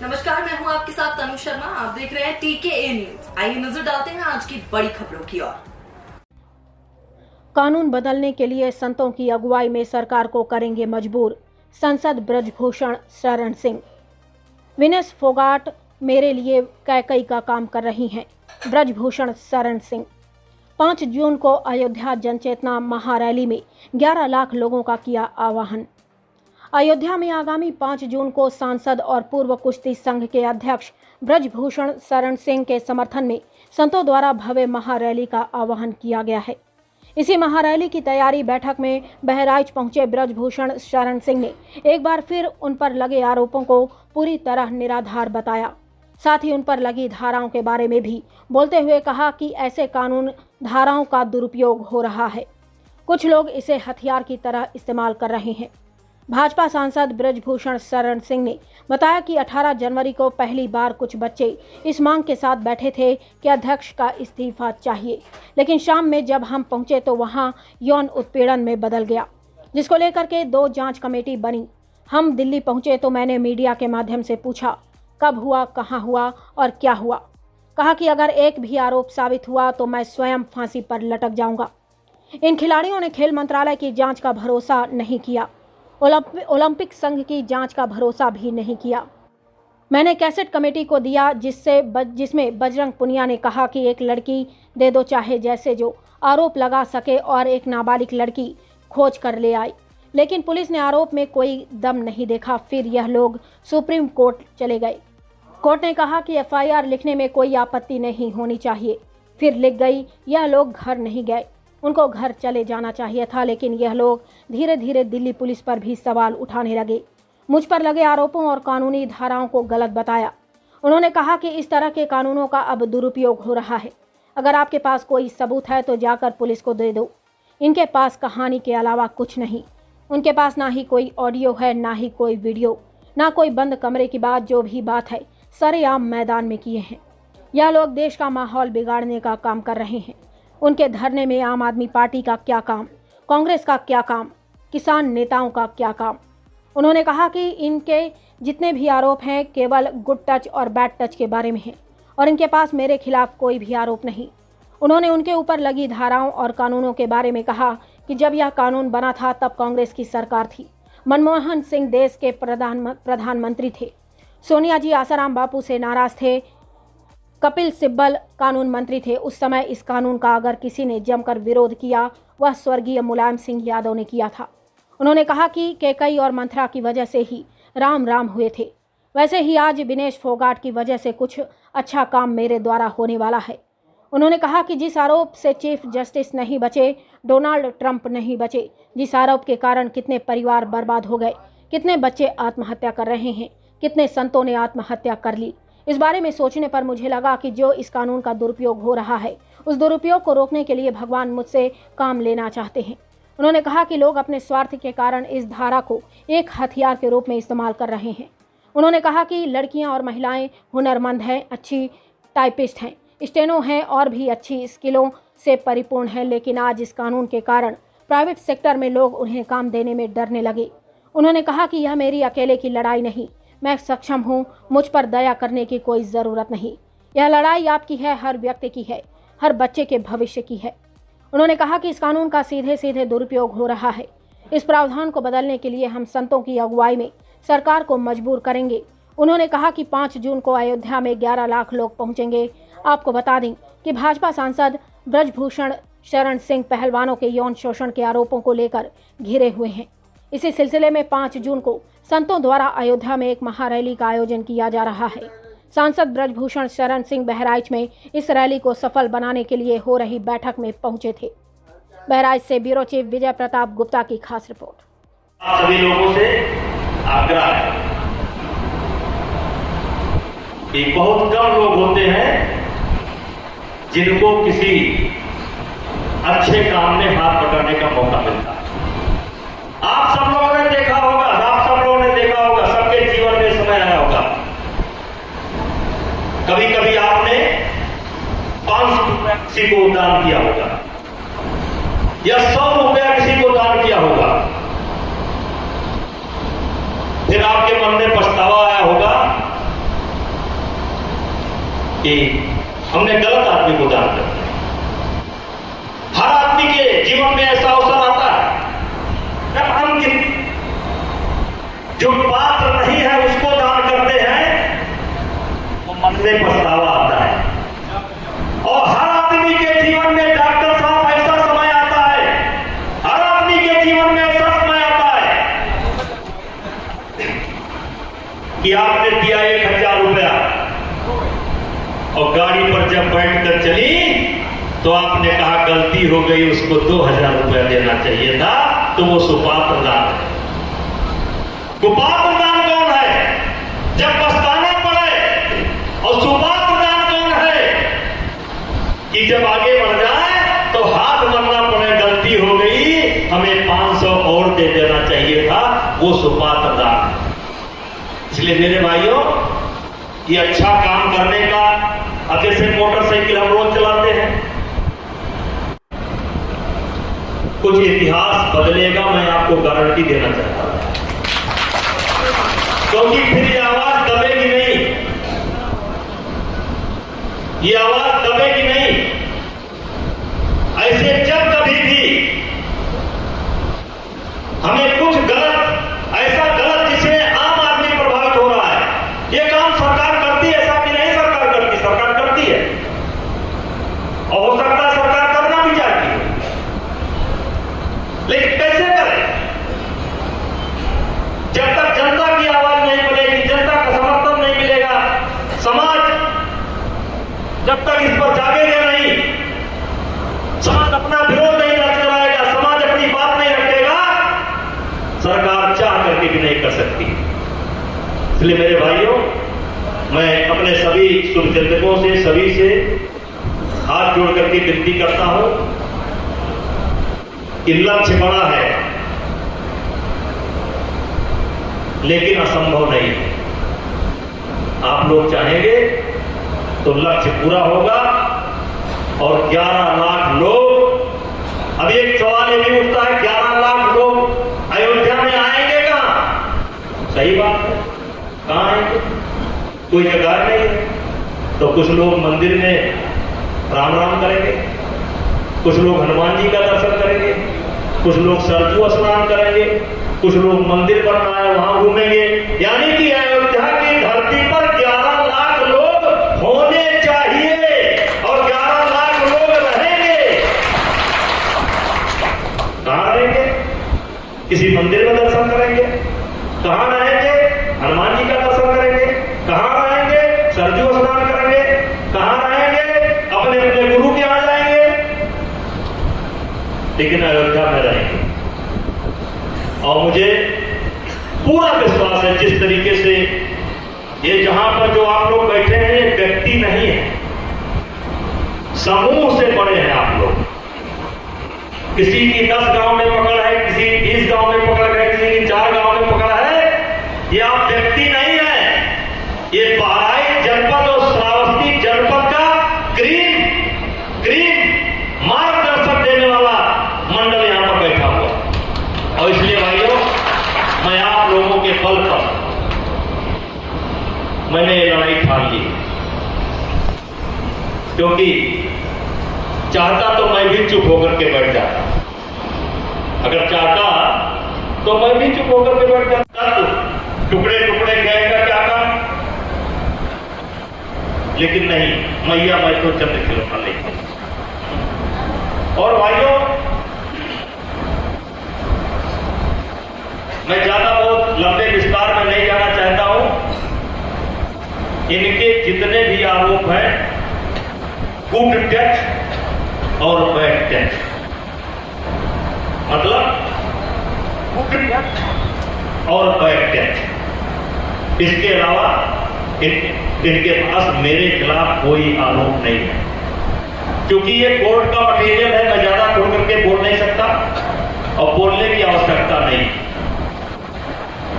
नमस्कार, मैं हूं आपके साथ तनु शर्मा। आप देख रहे हैं TKA न्यूज। आइए नजर डालते हैं आज की बड़ी खबरों की ओर। कानून बदलने के लिए संतों की अगुवाई में सरकार को करेंगे मजबूर, सांसद ब्रजभूषण शरण सिंह। विनेश फोगाट मेरे लिए कैकई का काम कर रही हैं, ब्रजभूषण शरण सिंह। 5 जून को अयोध्या जनचेतना महारैली में 11 लाख लोगों का किया आह्वान। अयोध्या में आगामी 5 जून को सांसद और पूर्व कुश्ती संघ के अध्यक्ष ब्रजभूषण शरण सिंह के समर्थन में संतों द्वारा भव्य महारैली का आह्वान किया गया है। इसी महारैली की तैयारी बैठक में बहराइच पहुंचे ब्रजभूषण शरण सिंह ने एक बार फिर उन पर लगे आरोपों को पूरी तरह निराधार बताया। साथ ही उन पर लगी धाराओं के बारे में भी बोलते हुए कहा कि ऐसे कानून धाराओं का दुरुपयोग हो रहा है, कुछ लोग इसे हथियार की तरह इस्तेमाल कर रहे हैं। भाजपा सांसद ब्रजभूषण शरण सिंह ने बताया कि 18 जनवरी को पहली बार कुछ बच्चे इस मांग के साथ बैठे थे कि अध्यक्ष का इस्तीफा चाहिए, लेकिन शाम में जब हम पहुंचे तो वहां यौन उत्पीड़न में बदल गया, जिसको लेकर के 2 जांच कमेटी बनी। हम दिल्ली पहुंचे तो मैंने मीडिया के माध्यम से पूछा कब हुआ, कहां हुआ और क्या हुआ। कहा कि अगर एक भी आरोप साबित हुआ तो मैं स्वयं फांसी पर लटक जाऊंगा। इन खिलाड़ियों ने खेल मंत्रालय की जांच का भरोसा नहीं किया, ओलंपिक संघ की जांच का भरोसा भी नहीं किया। मैंने कैसेट कमेटी को दिया जिसमें बजरंग पुनिया ने कहा कि एक लड़की दे दो चाहे जैसे जो आरोप लगा सके, और एक नाबालिग लड़की खोज कर ले आई, लेकिन पुलिस ने आरोप में कोई दम नहीं देखा। फिर यह लोग सुप्रीम कोर्ट चले गए। कोर्ट ने कहा कि FIR लिखने में कोई आपत्ति नहीं होनी चाहिए। फिर लिख गई। यह लोग घर नहीं गए, उनको घर चले जाना चाहिए था, लेकिन यह लोग धीरे धीरे दिल्ली पुलिस पर भी सवाल उठाने लगे। मुझ पर लगे आरोपों और कानूनी धाराओं को गलत बताया। उन्होंने कहा कि इस तरह के कानूनों का अब दुरुपयोग हो रहा है। अगर आपके पास कोई सबूत है तो जाकर पुलिस को दे दो। इनके पास कहानी के अलावा कुछ नहीं। उनके पास ना ही कोई ऑडियो है, ना ही कोई वीडियो, ना कोई बंद कमरे की बात। जो भी बात है सरेआम मैदान में किए हैं। यह लोग देश का माहौल बिगाड़ने का काम कर रहे हैं। उनके धरने में आम आदमी पार्टी का क्या काम, कांग्रेस का क्या काम, किसान नेताओं का क्या काम। उन्होंने कहा कि इनके जितने भी आरोप हैं केवल गुड टच और बैड टच के बारे में हैं, और इनके पास मेरे खिलाफ कोई भी आरोप नहीं। उन्होंने उनके ऊपर लगी धाराओं और कानूनों के बारे में कहा कि जब यह कानून बना था तब कांग्रेस की सरकार थी, मनमोहन सिंह देश के प्रधानमंत्री थे, सोनिया जी आसाराम बापू से नाराज थे, कपिल सिब्बल कानून मंत्री थे। उस समय इस कानून का अगर किसी ने जमकर विरोध किया, वह स्वर्गीय मुलायम सिंह यादव ने किया था। उन्होंने कहा कि कैकई और मंथरा की वजह से ही राम राम हुए थे, वैसे ही आज विनेश फोगाट की वजह से कुछ अच्छा काम मेरे द्वारा होने वाला है। उन्होंने कहा कि जिस आरोप से चीफ जस्टिस नहीं बचे, डोनाल्ड ट्रंप नहीं बचे, जिस आरोप के कारण कितने परिवार बर्बाद हो गए, कितने बच्चे आत्महत्या कर रहे हैं, कितने संतों ने आत्महत्या कर ली, इस बारे में सोचने पर मुझे लगा कि जो इस कानून का दुरुपयोग हो रहा है, उस दुरुपयोग को रोकने के लिए भगवान मुझसे काम लेना चाहते हैं। उन्होंने कहा कि लोग अपने स्वार्थ के कारण इस धारा को एक हथियार के रूप में इस्तेमाल कर रहे हैं। उन्होंने कहा कि लड़कियां और महिलाएं हुनरमंद हैं, अच्छी टाइपिस्ट हैं, स्टेनो हैं और भी अच्छी स्किलों से परिपूर्ण हैं, लेकिन आज इस कानून के कारण प्राइवेट सेक्टर में लोग उन्हें काम देने में डरने लगे। उन्होंने कहा कि यह मेरी अकेले की लड़ाई नहीं, मैं सक्षम हूँ, मुझ पर दया करने की कोई ज़रूरत नहीं। यह लड़ाई आपकी है, हर व्यक्ति की है, हर बच्चे के भविष्य की है। उन्होंने कहा कि इस कानून का सीधे सीधे दुरुपयोग हो रहा है। इस प्रावधान को बदलने के लिए हम संतों की अगुवाई में सरकार को मजबूर करेंगे। उन्होंने कहा कि 5 जून को अयोध्या में 11 लाख लोग पहुंचेंगे। आपको बता दें कि भाजपा सांसद ब्रजभूषण शरण सिंह पहलवानों के यौन शोषण के आरोपों को लेकर घिरे हुए हैं। इसी सिलसिले में 5 जून को संतों द्वारा अयोध्या में एक महारैली का आयोजन किया जा रहा है। सांसद ब्रजभूषण शरण सिंह बहराइच में इस रैली को सफल बनाने के लिए हो रही बैठक में पहुंचे थे। बहराइच से ब्यूरो चीफ विजय प्रताप गुप्ता की खास रिपोर्ट। सभी लोगों से आग्रह है कि बहुत कम लोग होते हैं जिनको किसी अच्छे काम में हाथ बटाने का मौका मिलता है। आप सब लोगों ने देखा होगा, सबके जीवन में समय आया होगा, कभी कभी आपने 500 रुपया किसी को दान किया होगा या 100 रुपया किसी को दान किया होगा। फिर आपके मन में पछतावा आया होगा कि हमने गलत आदमी को दान कर दिया। हर आदमी के जीवन में ऐसा अवसर आता है जब हम जो पात्र नहीं है उसको दान करते हैं, वो मन में पछतावा आता है। और हर आदमी के जीवन में डॉक्टर साहब ऐसा समय आता है, हर आदमी के जीवन में ऐसा समय आता है कि आपने दिया 1000 रुपया और गाड़ी पर जब बैठकर चली तो आपने कहा गलती हो गई, उसको 2000 रुपया देना चाहिए था, तो वो सुपात्र दान है। कुपात्र दान कौन है? जब पछताना पड़े। और सुपात्र दान कौन है? कि जब आगे बढ़ जाए तो हाथ मरना पड़े, गलती हो गई, हमें 500 और दे देना चाहिए था, वो सुपात्र दान है। इसलिए मेरे भाइयों, ये अच्छा काम करने का, अब जैसे मोटरसाइकिल हम रोज चलाते हैं, कुछ इतिहास बदलेगा, मैं आपको गारंटी देना चाहता हूं, क्योंकि फिर ये आवाज दबेगी नहीं, ये आवाज दबेगी नहीं। ऐसे जब कभी भी हमें कुछ गलत, ऐसा गलत जिससे आम आदमी प्रभावित हो रहा है, ये काम सरकार करती है, ऐसा कि नहीं सरकार करती? सरकार करती है, और हो सकता है सरकार करना भी चाहती है, लेकिन कैसे करें? जब तक जनता की आवाज नहीं बनेगी, जनता का समर्थन नहीं मिलेगा, समाज जब तक इस पर जागेगा नहीं, समाज अपना विरोध नहीं रच कराएगा, समाज अपनी बात नहीं रखेगा, सरकार चाह करके भी नहीं कर सकती। इसलिए मेरे भाइयों, मैं अपने सभी शुभचिंतकों से, सभी से हाथ जोड़ करके विनती करता हूं कि लक्ष्य बड़ा है लेकिन असंभव नहीं है। आप लोग चाहेंगे तो लक्ष्य पूरा होगा और 11 लाख लोग, अब एक सवाल ये भी उठता है, 11 लाख लोग अयोध्या में आएंगे कहां? सही बात है, कहां आएंगे? कोई जगह नहीं है। तो कुछ लोग मंदिर में राम राम करेंगे, कुछ लोग हनुमान जी का दर्शन करेंगे, कुछ लोग सरजू स्नान करेंगे, कुछ लोग मंदिर बनना है वहां घूमेंगे। यानी कि अयोध्या की धरती पर 11 लाख लोग होने चाहिए और 11 लाख लोग रहेंगे। कहां रहेंगे? किसी मंदिर में दर्शन करेंगे? कहां रहेंगे? हनुमान जी का दर्शन करेंगे? कहां रहेंगे? सरजू स्नान करेंगे? कहां रहेंगे? अपने अपने गुरु के यहां जाएंगे, लेकिन अयोध्या में रहेंगे। और मुझे पूरा विश्वास है, जिस तरीके से ये जहां पर जो आप लोग बैठे हैं, ये व्यक्ति नहीं है, समूह से बड़े हैं आप लोग। किसी की 10 गांव में पकड़ है, किसी की 20 गांव में पकड़ है, किसी की 4 गांव में पकड़ है। ये आप व्यक्ति नहीं है, ये बहराइच जनपद और श्रावस्ती जनपद का ग्रीन मार्गदर्शक देने वाला मंडल यहां पर बैठा हुआ। और इसलिए भाइयों, मैं आप लोगों के बल पर मैंने ये लड़ाई ठान ली, क्योंकि चाहता तो मैं भी चुप होकर के बैठ जाता, अगर चाहता तो मैं भी चुप होकर के बैठ जाता, टुकड़े टुकड़े गए का क्या काम? लेकिन नहीं, मैया मैं तो चंद्र खिलौना लेके। और भाइयों, मैं ज्यादा बहुत लंबे विस्तार में नहीं जाना चाहता हूं। इनके जितने भी आरोप हैं, गुड टच और बैड टच, मतलब गुड टच और बैड टच, इसके अलावा इनके पास मेरे खिलाफ कोई आरोप नहीं है। क्योंकि ये कोर्ट का मटेरियल है, मैं ज्यादा खोल करके बोल नहीं सकता और बोलने की आवश्यकता नहीं।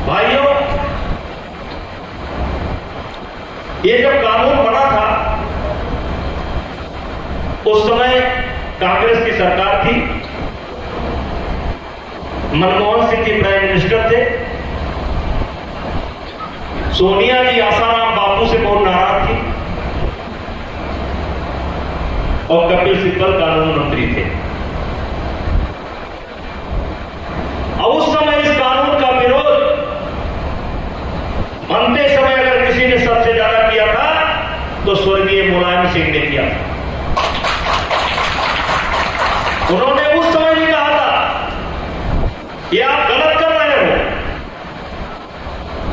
भाइयों, ये जब कानून बना था उस समय कांग्रेस की सरकार थी, मनमोहन सिंह जी प्राइम मिनिस्टर थे, सोनिया जी आसाराम बापू से बहुत नाराज थी, और कपिल सिब्बल कानून मंत्री थे। और उस समय इस कानून का विरोध बनते समय अगर किसी ने सबसे ज्यादा किया था तो स्वर्गीय मुलायम सिंह ने किया था। उन्होंने उस समय भी कहा था कि आप गलत कर रहे हो,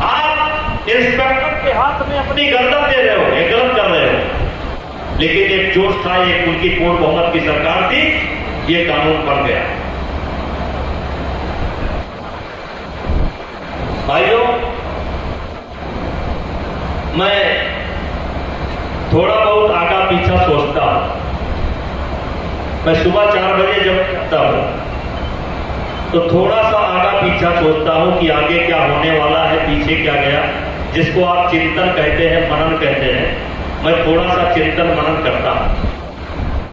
आप इंस्पेक्टर के हाथ में अपनी गर्दन दे रहे हो, ये गलत कर रहे हो। लेकिन एक जोश था, एक उनकी पूर्ण बहुमत की सरकार थी, ये कानून बन गया। भाइयों, मैं थोड़ा बहुत आगा पीछा सोचता हूं। मैं सुबह 4 बजे जब उठता हूं तो थोड़ा सा आगा पीछा सोचता हूं कि आगे क्या होने वाला है, पीछे क्या गया, जिसको आप चिंतन कहते हैं, मनन कहते हैं। मैं थोड़ा सा चिंतन मनन करता